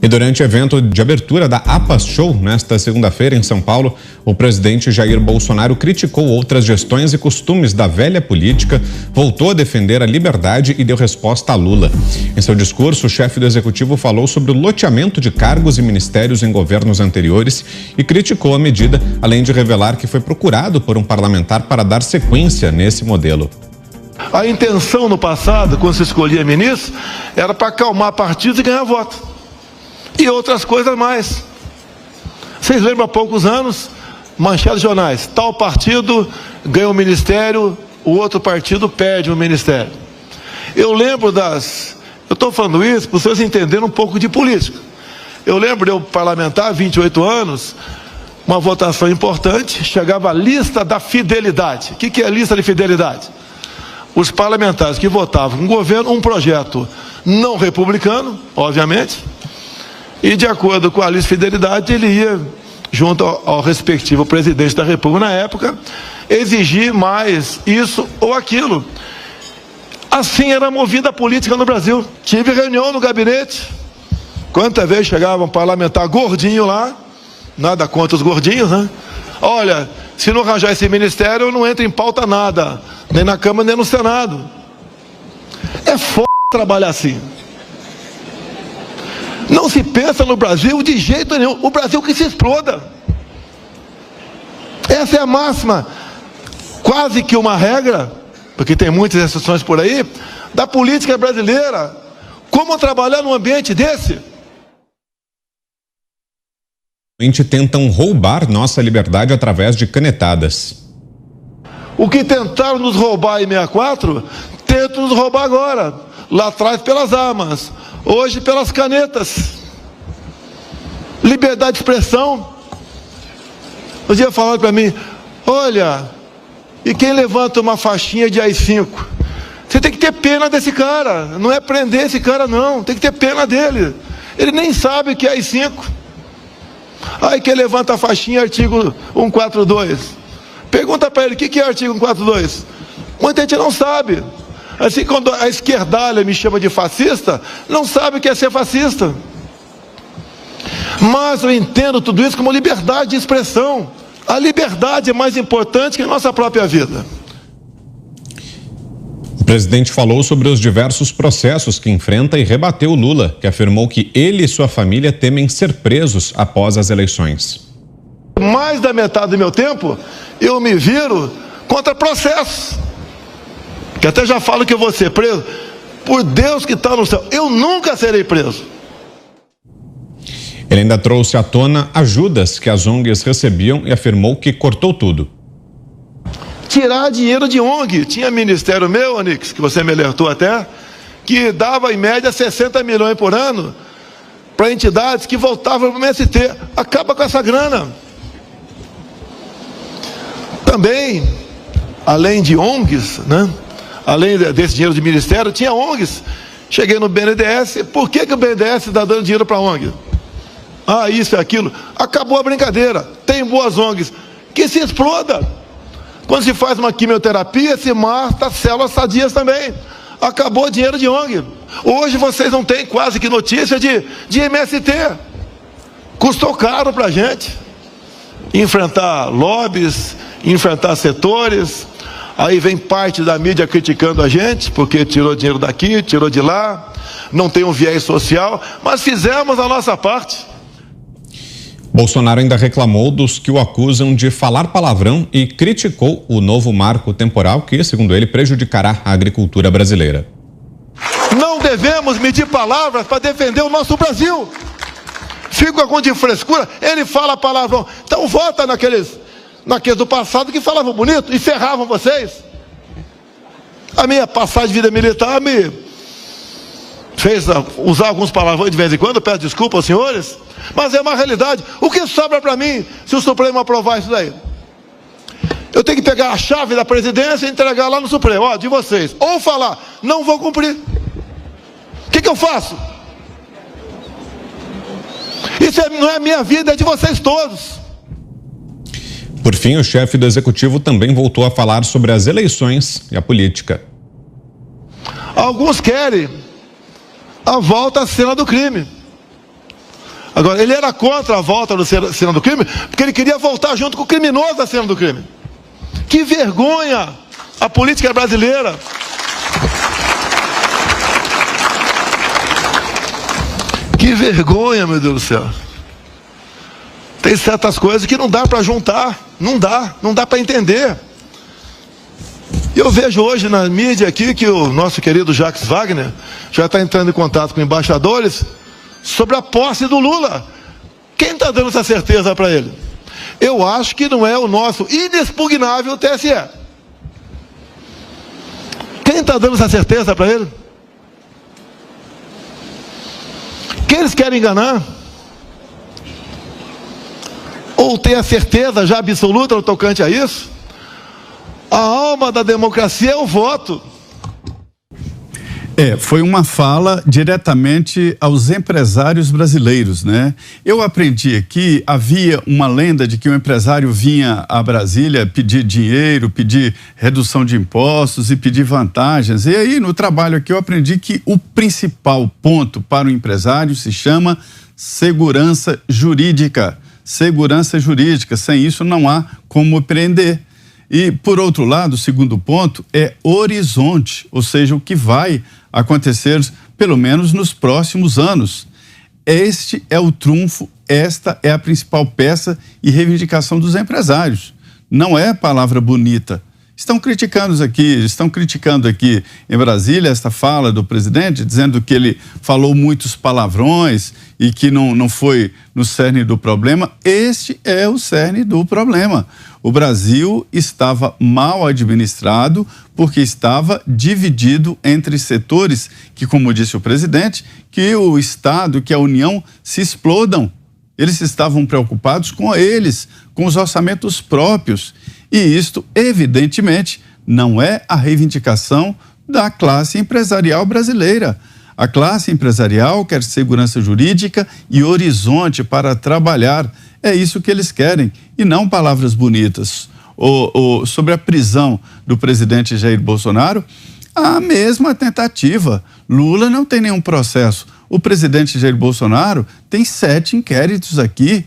E durante o evento de abertura da APAS Show, nesta segunda-feira em São Paulo, o presidente Jair Bolsonaro criticou outras gestões e costumes da velha política, voltou a defender a liberdade e deu resposta a Lula. Em seu discurso, o chefe do executivo falou sobre o loteamento de cargos e ministérios em governos anteriores e criticou a medida, além de revelar que foi procurado por um parlamentar para dar sequência nesse modelo. A intenção no passado, quando se escolhia ministro, era para acalmar partidos e ganhar voto. E outras coisas mais. Vocês lembram há poucos anos, manchete de jornais, tal partido ganha um ministério, o outro partido perde um ministério. Eu lembro eu estou falando isso para vocês entenderem um pouco de política. Eu lembro de eu parlamentar, 28 anos, uma votação importante, chegava a lista da fidelidade. O que é a lista de fidelidade? Os parlamentares que votavam com o governo, um projeto não republicano, obviamente, e de acordo com a lista de fidelidade, ele ia, junto ao respectivo presidente da República na época, exigir mais isso ou aquilo. Assim era movida a política no Brasil. Tive reunião no gabinete, quantas vezes chegava um parlamentar gordinho lá, nada contra os gordinhos, né? Olha, se não arranjar esse ministério, não entra em pauta nada, nem na Câmara, nem no Senado. É foda trabalhar assim. Não se pensa no Brasil de jeito nenhum. O Brasil que se exploda. Essa é a máxima, quase que uma regra, porque tem muitas exceções por aí, da política brasileira. Como trabalhar num ambiente desse? Tentam roubar nossa liberdade através de canetadas. O que tentaram nos roubar em 64, tentam nos roubar agora. Lá atrás pelas armas, hoje pelas canetas. Liberdade de expressão. Um dia falaram para mim, olha, e quem levanta uma faixinha de AI-5? Você tem que ter pena desse cara, não é prender esse cara não, tem que ter pena dele. Ele nem sabe o que é AI-5. Aí quem levanta a faixinha, artigo 142. Pergunta para ele, o que é artigo 142? Muita gente não sabe. Assim, quando a esquerdalha me chama de fascista, não sabe o que é ser fascista. Mas eu entendo tudo isso como liberdade de expressão. A liberdade é mais importante que a nossa própria vida. O presidente falou sobre os diversos processos que enfrenta e rebateu Lula, que afirmou que ele e sua família temem ser presos após as eleições. Mais da metade do meu tempo, eu me viro contra processos. Que até já falo que eu vou ser preso. Por Deus que está no céu, eu nunca serei preso. Ele ainda trouxe à tona ajudas que as ONGs recebiam e afirmou que cortou tudo. Tirar dinheiro de ONG. Tinha ministério meu, Onix, que você me alertou até, que dava em média 60 milhões por ano para entidades que voltavam para o MST. Acaba com essa grana. Também, além de ONGs, né? Além desse dinheiro de ministério, tinha ONGs. Cheguei no BNDES, por que o BNDES está dando dinheiro para a ONG? Ah, isso e aquilo. Acabou a brincadeira. Tem boas ONGs. Que se exploda. Quando se faz uma quimioterapia, se mata células sadias também. Acabou o dinheiro de ONG. Hoje vocês não têm quase que notícia de MST. Custou caro para a gente. Enfrentar lobbies, enfrentar setores. Aí vem parte da mídia criticando a gente, porque tirou dinheiro daqui, tirou de lá, não tem um viés social, mas fizemos a nossa parte. Bolsonaro ainda reclamou dos que o acusam de falar palavrão e criticou o novo marco temporal que, segundo ele, prejudicará a agricultura brasileira. Não devemos medir palavras para defender o nosso Brasil. Fico com algum de frescura, ele fala palavrão. Então vota naqueles do passado que falavam bonito e ferravam vocês. A minha passagem de vida militar me fez usar alguns palavrões de vez em quando, peço desculpa aos senhores, mas é uma realidade. O que sobra para mim se o Supremo aprovar isso daí? Eu tenho que pegar a chave da presidência e entregar lá no Supremo, ó, de vocês, ou falar, não vou cumprir. O que eu faço? Isso não é minha vida, é de vocês todos. Por fim, o chefe do executivo também voltou a falar sobre as eleições e a política. Alguns querem a volta à cena do crime. Agora, ele era contra a volta da cena do crime, porque ele queria voltar junto com o criminoso da cena do crime. Que vergonha a política brasileira! Que vergonha, meu Deus do céu! Tem certas coisas que não dá para juntar, não dá para entender. Eu vejo hoje na mídia aqui que o nosso querido Jacques Wagner já está entrando em contato com embaixadores sobre a posse do Lula. Quem está dando essa certeza para ele? Eu acho que não é o nosso inexpugnável TSE. Quem está dando essa certeza para ele? Quem eles querem enganar? Ou tem a certeza já absoluta no tocante a isso? A alma da democracia é o voto. Foi uma fala diretamente aos empresários brasileiros, né? Eu aprendi aqui, havia uma lenda de que o empresário vinha a Brasília pedir dinheiro, pedir redução de impostos e pedir vantagens. E aí, no trabalho aqui, eu aprendi que o principal ponto para o empresário se chama segurança jurídica. Segurança jurídica, sem isso não há como empreender. E, por outro lado, o segundo ponto é horizonte, ou seja, o que vai acontecer, pelo menos nos próximos anos. Este é o trunfo, esta é a principal peça e reivindicação dos empresários. Não é palavra bonita. Estão criticando aqui em Brasília esta fala do presidente, dizendo que ele falou muitos palavrões e que não foi no cerne do problema. Este é o cerne do problema. O Brasil estava mal administrado porque estava dividido entre setores que, como disse o presidente, que o Estado, que a União se explodam. Eles estavam preocupados com os orçamentos próprios. E isto, evidentemente, não é a reivindicação da classe empresarial brasileira. A classe empresarial quer segurança jurídica e horizonte para trabalhar. É isso que eles querem, e não palavras bonitas. Sobre a prisão do presidente Jair Bolsonaro, a mesma tentativa. Lula não tem nenhum processo. O presidente Jair Bolsonaro tem 7 inquéritos aqui,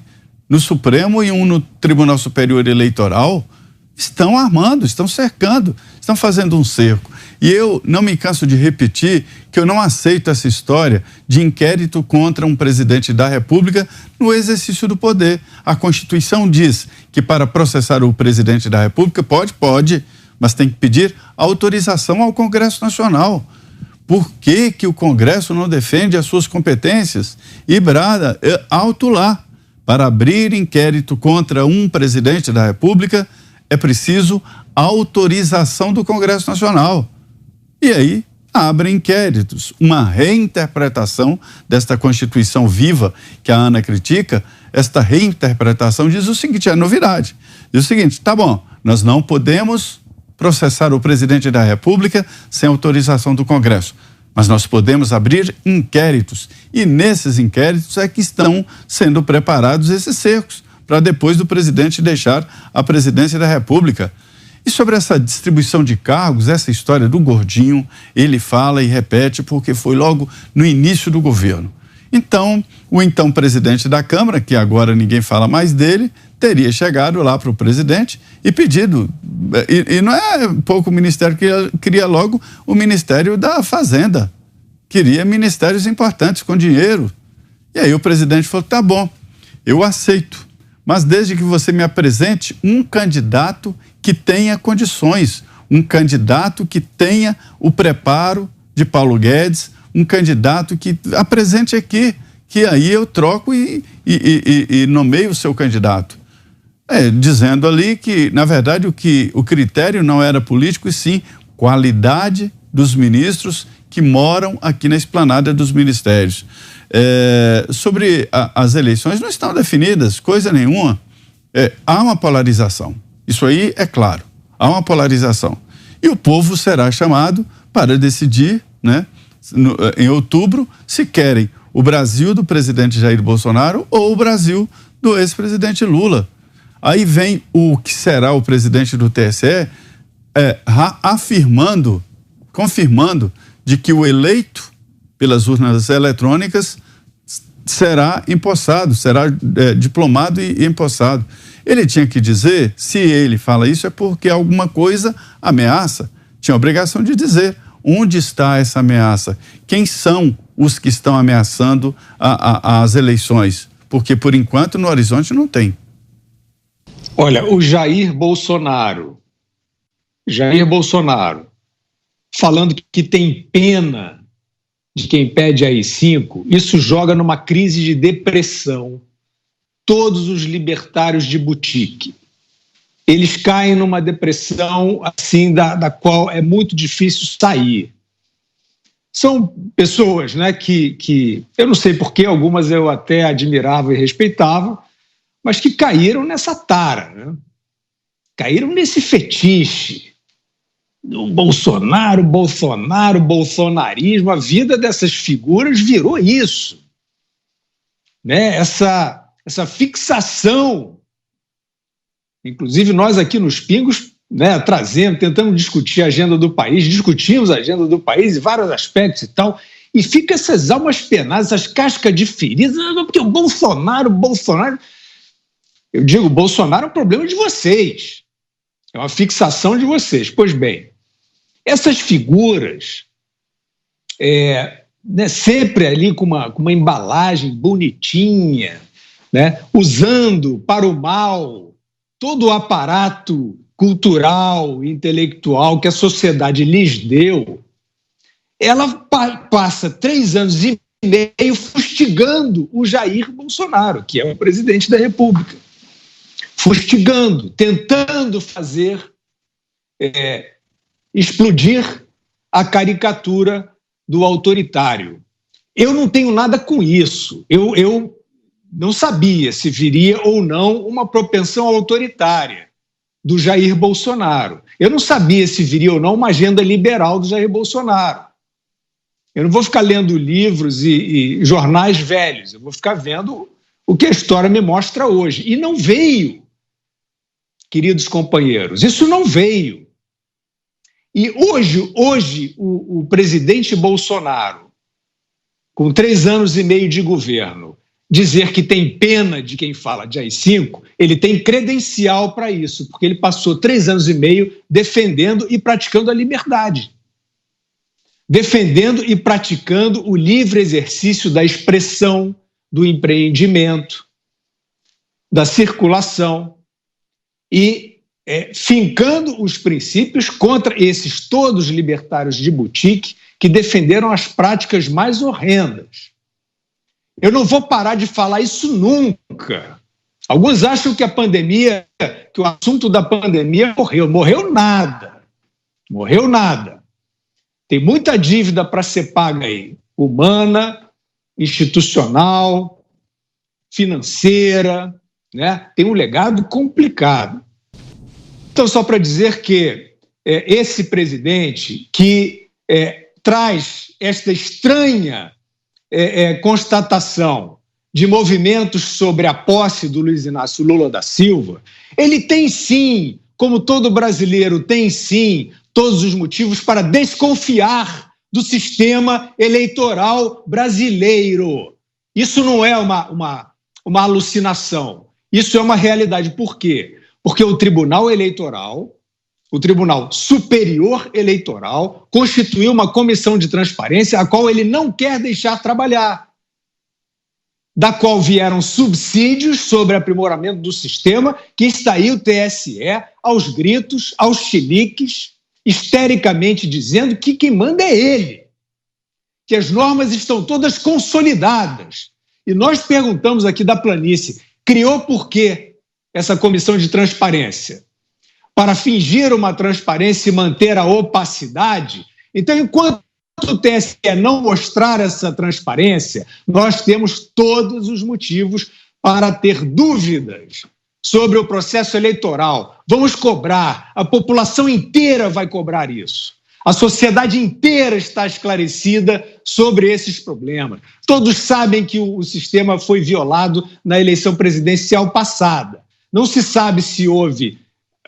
no Supremo e um no Tribunal Superior Eleitoral. Estão armando, estão cercando, estão fazendo um cerco. E eu não me canso de repetir que eu não aceito essa história de inquérito contra um presidente da República no exercício do poder. A Constituição diz que para processar o presidente da República pode, mas tem que pedir autorização ao Congresso Nacional. Por que o Congresso não defende as suas competências? E brada, alto lá, para abrir inquérito contra um presidente da República, é preciso autorização do Congresso Nacional. E aí abrem inquéritos. Uma reinterpretação desta Constituição viva que a Ana critica, esta reinterpretação diz o seguinte, é novidade. Diz o seguinte, tá bom, nós não podemos processar o presidente da República sem autorização do Congresso, mas nós podemos abrir inquéritos. E nesses inquéritos é que estão sendo preparados esses cercos, para depois do presidente deixar a presidência da República. E sobre essa distribuição de cargos, essa história do gordinho, ele fala e repete porque foi logo no início do governo. Então, o então presidente da Câmara, que agora ninguém fala mais dele, teria chegado lá para o presidente e pedido, e não é pouco o ministério que queria logo o Ministério da Fazenda, queria ministérios importantes com dinheiro. E aí o presidente falou, tá bom, eu aceito, mas desde que você me apresente um candidato que tenha condições, um candidato que tenha o preparo de Paulo Guedes, um candidato que apresente aqui, que aí eu troco e nomeio o seu candidato. Dizendo ali que, na verdade, o critério não era político, e sim qualidade dos ministros que moram aqui na esplanada dos ministérios. Sobre as eleições, não estão definidas coisa nenhuma. Há uma polarização, isso aí é claro, há uma polarização. E o povo será chamado para decidir, né, em outubro, se querem o Brasil do presidente Jair Bolsonaro ou o Brasil do ex-presidente Lula. Aí vem o que será o presidente do TSE confirmando de que o eleito pelas urnas eletrônicas será empossado, será diplomado e empossado. Ele tinha que dizer, se ele fala isso, é porque alguma coisa ameaça. Tinha a obrigação de dizer onde está essa ameaça, quem são os que estão ameaçando as eleições, porque por enquanto no horizonte não tem. Olha, o Jair Bolsonaro, falando que tem pena de quem pede AI-5, isso joga numa crise de depressão todos os libertários de boutique. Eles caem numa depressão assim da qual é muito difícil sair. São pessoas, né, que eu não sei porquê, algumas eu até admirava e respeitava, mas que caíram nessa tara, né? Caíram nesse fetiche. O bolsonarismo, a vida dessas figuras virou isso, né? Essa fixação. Inclusive nós aqui nos Pingos, né, tentando discutir a agenda do país, discutimos a agenda do país em vários aspectos e tal, e fica essas almas penadas, essas cascas de feridas, porque o Bolsonaro... Eu digo, o Bolsonaro é um problema de vocês, é uma fixação de vocês. Pois bem, essas figuras, né, sempre ali com uma embalagem bonitinha, né, usando para o mal todo o aparato cultural, intelectual que a sociedade lhes deu, ela passa 3 anos e meio fustigando o Jair Bolsonaro, que é o presidente da República. Fustigando, tentando fazer explodir a caricatura do autoritário. Eu não tenho nada com isso. Eu não sabia se viria ou não uma propensão autoritária do Jair Bolsonaro. Eu não sabia se viria ou não uma agenda liberal do Jair Bolsonaro. Eu não vou ficar lendo livros e jornais velhos, eu vou ficar vendo o que a história me mostra hoje. E não veio, queridos companheiros, isso não veio. E hoje o presidente Bolsonaro, com 3 anos e meio de governo, dizer que tem pena de quem fala de AI-5, ele tem credencial para isso, porque ele passou 3 anos e meio defendendo e praticando a liberdade. Defendendo e praticando o livre exercício da expressão, do empreendimento, da circulação e fincando os princípios contra esses todos libertários de boutique que defenderam as práticas mais horrendas. Eu não vou parar de falar isso nunca. Alguns acham que que o assunto da pandemia morreu. Morreu nada. Morreu nada. Tem muita dívida para ser paga aí. Humana, institucional, financeira, né? Tem um legado complicado. Então, só para dizer que esse presidente que traz esta estranha constatação de movimentos sobre a posse do Luiz Inácio Lula da Silva, ele tem sim, como todo brasileiro tem sim, todos os motivos para desconfiar do sistema eleitoral brasileiro. Isso não é uma alucinação, isso é uma realidade. Por quê? Porque o Tribunal Eleitoral, o Tribunal Superior Eleitoral, constituiu uma comissão de transparência a qual ele não quer deixar trabalhar, da qual vieram subsídios sobre aprimoramento do sistema, que está aí o TSE aos gritos, aos chiliques, histericamente dizendo que quem manda é ele, que as normas estão todas consolidadas. E nós perguntamos aqui da planície, criou por quê essa comissão de transparência? Para fingir uma transparência e manter a opacidade? Então, enquanto o TSE não mostrar essa transparência, nós temos todos os motivos para ter dúvidas sobre o processo eleitoral. Vamos cobrar, a população inteira vai cobrar isso. A sociedade inteira está esclarecida sobre esses problemas. Todos sabem que o sistema foi violado na eleição presidencial passada. Não se sabe se houve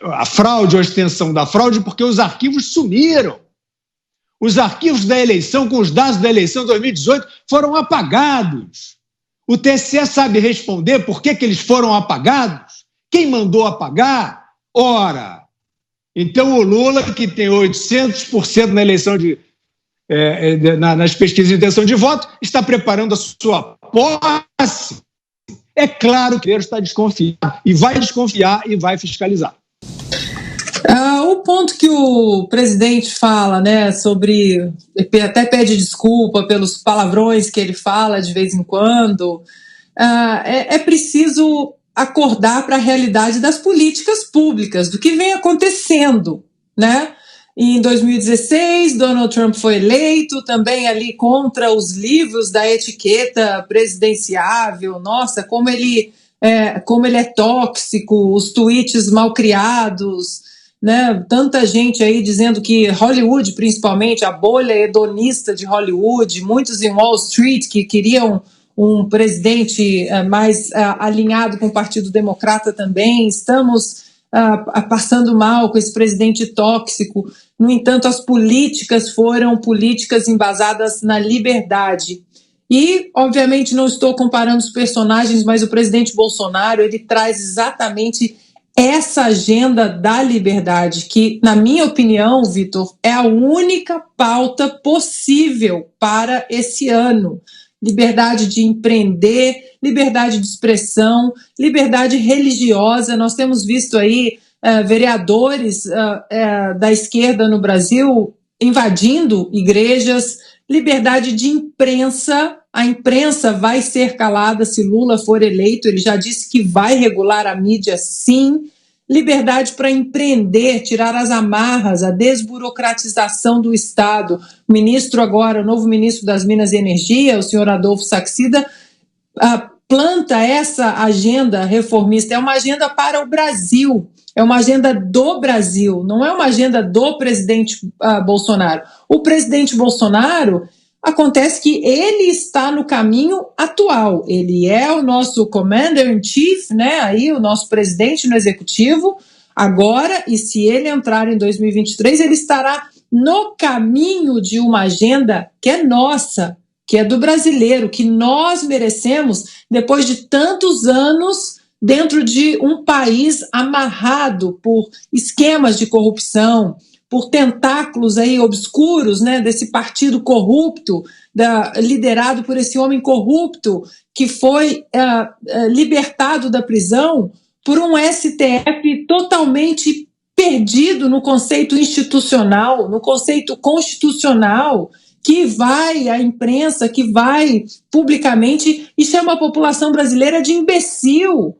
a fraude ou a extensão da fraude, porque os arquivos sumiram. Os arquivos da eleição, com os dados da eleição de 2018, foram apagados. O TSE sabe responder por que eles foram apagados? Quem mandou apagar? Ora, então o Lula, que tem 800% na eleição nas pesquisas de intenção de voto, está preparando a sua posse. É claro que ele está desconfiado e vai desconfiar e vai fiscalizar. O ponto que o presidente fala, né, sobre, até pede desculpa pelos palavrões que ele fala de vez em quando, é preciso acordar para a realidade das políticas públicas, do que vem acontecendo, né? Em 2016, Donald Trump foi eleito, também ali contra os livros da etiqueta presidenciável. Nossa, como ele é tóxico, os tweets mal criados, né? Tanta gente aí dizendo que Hollywood, principalmente, a bolha hedonista de Hollywood, muitos em Wall Street que queriam um presidente mais alinhado com o Partido Democrata também. Estamos passando mal com esse presidente tóxico. No entanto, as políticas foram políticas embasadas na liberdade. E, obviamente, não estou comparando os personagens, mas o presidente Bolsonaro, ele traz exatamente essa agenda da liberdade, que, na minha opinião, Vitor, é a única pauta possível para esse ano. Liberdade de empreender, liberdade de expressão, liberdade religiosa. Nós temos visto aí vereadores da esquerda no Brasil invadindo igrejas, liberdade de imprensa. A imprensa vai ser calada se Lula for eleito, ele já disse que vai regular a mídia, sim. Liberdade para empreender, tirar as amarras, a desburocratização do Estado. O ministro agora, o novo ministro das Minas e Energia, o senhor Adolfo Saxida, planta essa agenda reformista. É uma agenda para o Brasil, é uma agenda do Brasil, não é uma agenda do presidente Bolsonaro. O presidente Bolsonaro, acontece que ele está no caminho atual, ele é o nosso commander-in-chief, né, aí o nosso presidente no executivo, agora, e se ele entrar em 2023, ele estará no caminho de uma agenda que é nossa, que é do brasileiro, que nós merecemos depois de tantos anos dentro de um país amarrado por esquemas de corrupção, por tentáculos aí obscuros, né, desse partido corrupto, liderado por esse homem corrupto que foi libertado da prisão por um STF totalmente perdido no conceito institucional, no conceito constitucional, que vai à imprensa, que vai publicamente e chama a população brasileira de imbecil.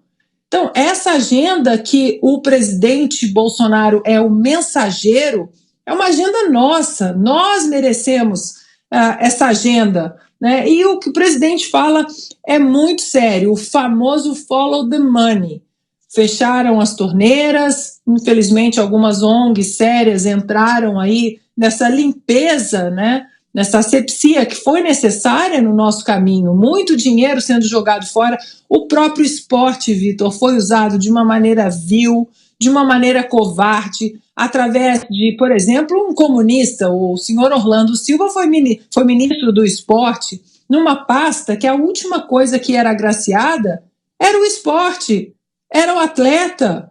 Então, essa agenda que o presidente Bolsonaro é o mensageiro, é uma agenda nossa, nós merecemos essa agenda, né? E o que o presidente fala é muito sério, o famoso follow the money. Fecharam as torneiras, infelizmente algumas ONGs sérias entraram aí nessa limpeza, né? Nessa asepsia que foi necessária no nosso caminho, muito dinheiro sendo jogado fora. O próprio esporte, Vitor, foi usado de uma maneira vil, de uma maneira covarde, através de, por exemplo, um comunista, o senhor Orlando Silva foi ministro do esporte, numa pasta que a última coisa que era agraciada era o esporte, era o atleta.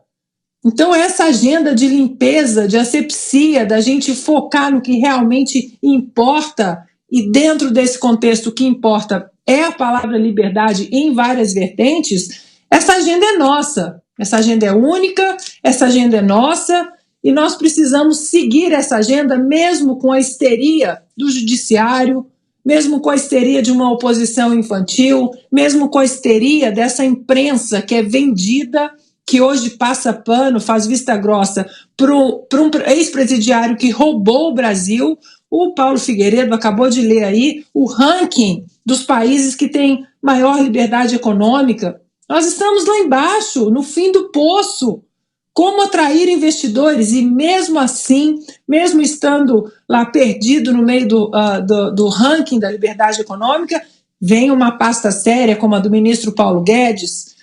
Então, essa agenda de limpeza, de asepsia, da gente focar no que realmente importa, e dentro desse contexto o que importa é a palavra liberdade em várias vertentes, essa agenda é nossa, essa agenda é única, essa agenda é nossa, e nós precisamos seguir essa agenda mesmo com a histeria do judiciário, mesmo com a histeria de uma oposição infantil, mesmo com a histeria dessa imprensa que é vendida, que hoje passa pano, faz vista grossa para um ex-presidiário que roubou o Brasil. O Paulo Figueiredo acabou de ler aí o ranking dos países que têm maior liberdade econômica. Nós estamos lá embaixo, no fim do poço. Como atrair investidores? E mesmo assim, mesmo estando lá perdido no meio do ranking da liberdade econômica, vem uma pasta séria como a do ministro Paulo Guedes,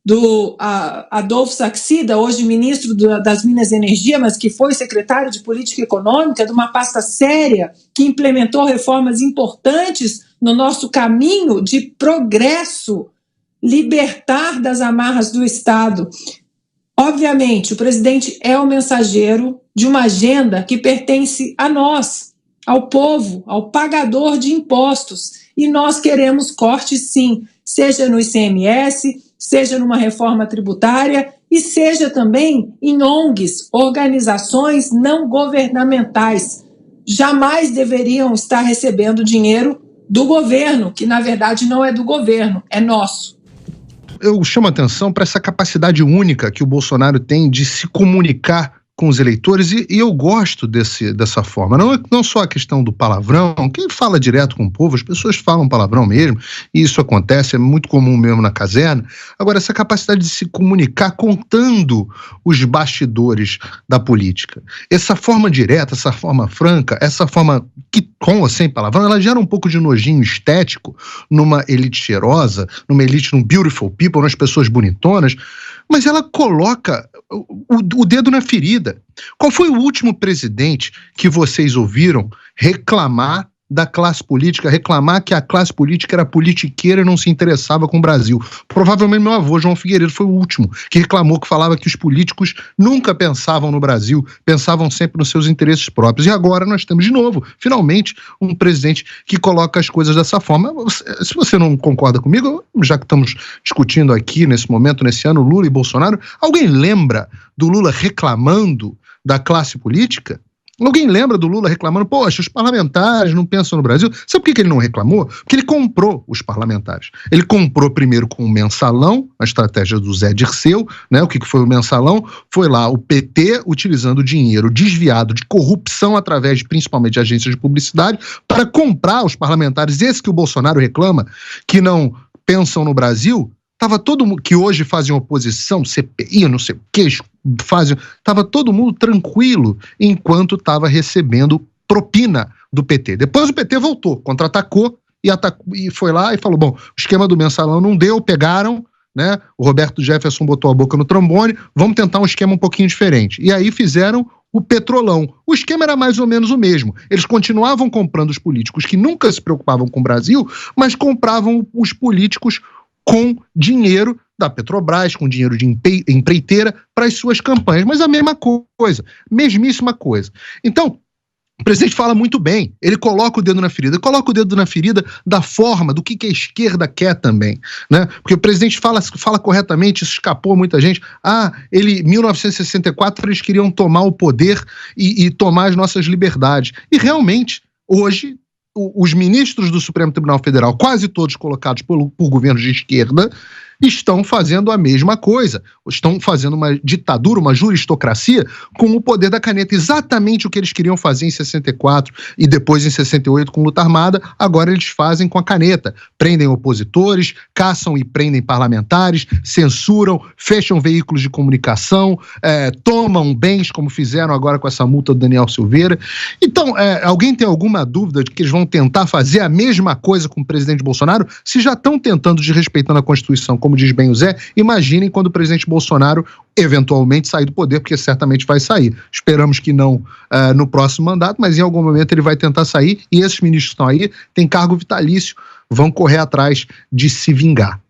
do Adolfo Saxida, hoje ministro das Minas e Energia, mas que foi secretário de Política Econômica, de uma pasta séria que implementou reformas importantes no nosso caminho de progresso, libertar das amarras do Estado. Obviamente, o presidente é o mensageiro de uma agenda que pertence a nós, ao povo, ao pagador de impostos. E nós queremos cortes, sim, seja no ICMS, seja numa reforma tributária e seja também em ONGs, organizações não governamentais. Jamais deveriam estar recebendo dinheiro do governo, que na verdade não é do governo, é nosso. Eu chamo a atenção para essa capacidade única que o Bolsonaro tem de se comunicar com os eleitores, e eu gosto dessa forma. Não só a questão do palavrão, quem fala direto com o povo, as pessoas falam palavrão mesmo, e isso acontece, é muito comum mesmo na caserna. Agora, essa capacidade de se comunicar contando os bastidores da política. Essa forma direta, essa forma franca, essa forma que, com ou sem palavrão, ela gera um pouco de nojinho estético numa elite cheirosa, numa elite, num beautiful people, nas pessoas bonitonas, mas ela coloca o dedo na ferida. Qual foi o último presidente que vocês ouviram reclamar da classe política, reclamar que a classe política era politiqueira e não se interessava com o Brasil? Provavelmente meu avô, João Figueiredo, foi o último que reclamou, que falava que os políticos nunca pensavam no Brasil, pensavam sempre nos seus interesses próprios. E agora nós temos de novo, finalmente, um presidente que coloca as coisas dessa forma. Se você não concorda comigo, já que estamos discutindo aqui nesse momento, nesse ano, Lula e Bolsonaro, alguém lembra do Lula reclamando da classe política? Alguém lembra do Lula reclamando, poxa, os parlamentares não pensam no Brasil? Sabe por que ele não reclamou? Porque ele comprou os parlamentares. Ele comprou primeiro com o mensalão, a estratégia do Zé Dirceu, né? O que foi o mensalão? Foi lá o PT utilizando dinheiro desviado de corrupção através principalmente de agências de publicidade para comprar os parlamentares. Esse que o Bolsonaro reclama, que não pensam no Brasil, tava todo mundo, que hoje fazem oposição, CPI, não sei o que, estava todo mundo tranquilo enquanto estava recebendo propina do PT. Depois o PT voltou, contra-atacou e foi lá e falou, bom, o esquema do mensalão não deu, pegaram, né? O Roberto Jefferson botou a boca no trombone, vamos tentar um esquema um pouquinho diferente. E aí fizeram o Petrolão. O esquema era mais ou menos o mesmo. Eles continuavam comprando os políticos que nunca se preocupavam com o Brasil, mas compravam os políticos com dinheiro da Petrobras, com dinheiro de empreiteira para as suas campanhas. Mas a mesma coisa, mesmíssima coisa. Então, o presidente fala muito bem, ele coloca o dedo na ferida, da forma, do que a esquerda quer também, né? Porque o presidente fala corretamente, isso escapou a muita gente. Em 1964 eles queriam tomar o poder e tomar as nossas liberdades. E realmente, hoje, os ministros do Supremo Tribunal Federal, quase todos colocados por governos de esquerda, estão fazendo a mesma coisa. Estão fazendo uma ditadura, uma juristocracia com o poder da caneta. Exatamente o que eles queriam fazer em 64 e depois em 68 com luta armada, agora eles fazem com a caneta. Prendem opositores, caçam e prendem parlamentares, censuram, fecham veículos de comunicação, tomam bens, como fizeram agora com essa multa do Daniel Silveira. Então, alguém tem alguma dúvida de que eles vão tentar fazer a mesma coisa com o presidente Bolsonaro? Se já estão tentando, desrespeitando a Constituição, como diz bem o Zé, imaginem quando o presidente Bolsonaro eventualmente sair do poder, porque certamente vai sair. Esperamos que não no próximo mandato, mas em algum momento ele vai tentar sair, e esses ministros que estão aí têm cargo vitalício, vão correr atrás de se vingar.